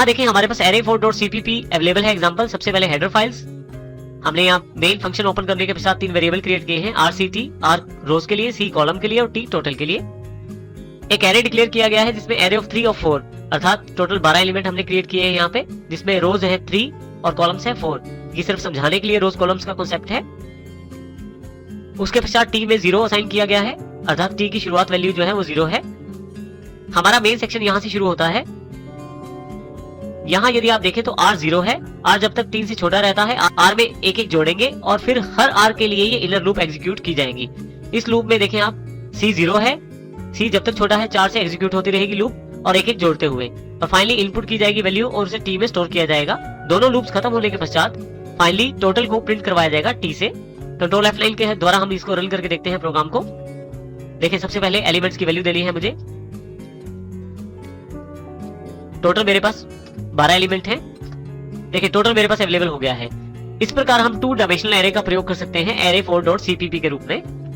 देखिए हमारे पास array4.cpp available है। एग्जांपल सबसे पहले हेडर फाइल्स, हमने यहाँ मेन फंक्शन ओपन करने के पश्चात 3 वेरिएबल क्रिएट किए हैं, rct, r रोज के लिए, c कॉलम के लिए और t टोटल के लिए। एक एरे डिक्लेयर किया गया है जिसमें एरे ऑफ 3 और 4 अर्थात टोटल 12 एलिमेंट हमने क्रिएट किए हैं यहाँ पे, जिसमें रोज है 3 और कॉलम्स है 4। ये सिर्फ समझाने के लिए रोज कॉलम्स का कॉन्सेप्ट है। उसके पश्चात t में 0 असाइन किया गया है, अर्थात t की शुरुआत वैल्यू जो है वो 0 है। हमारा मेन सेक्शन यहाँ से शुरू होता है। यहाँ यदि आप देखें तो r 0 है, r जब तक 3 से छोटा रहता है r में एक एक जोड़ेंगे और फिर हर r के लिए ये इनर लूप एग्जीक्यूट की जाएगी। इस लूप में देखें आप c 0 है, c जब तक छोटा है 4 से एग्जीक्यूट होती रहेगी लूप और एक एक जोड़ते हुए, और फाइनली इनपुट की जाएगी वैल्यू और उसे t में स्टोर किया जाएगा। दोनों लूप्स खत्म होने के पश्चात फाइनली टोटल को प्रिंट करवाया जाएगा t से। कंट्रोल F9 के द्वारा हम इसको रन करके देखते हैं प्रोग्राम को। देखिए सबसे पहले एलिमेंट्स की वैल्यू देनी है मुझे। टोटल मेरे पास 12 एलिमेंट हैं। देखिए टोटल मेरे पास अवेलेबल हो गया है। इस प्रकार हम 2 डायमेंशनल एरे का प्रयोग कर सकते हैं array4.cpp के रूप में।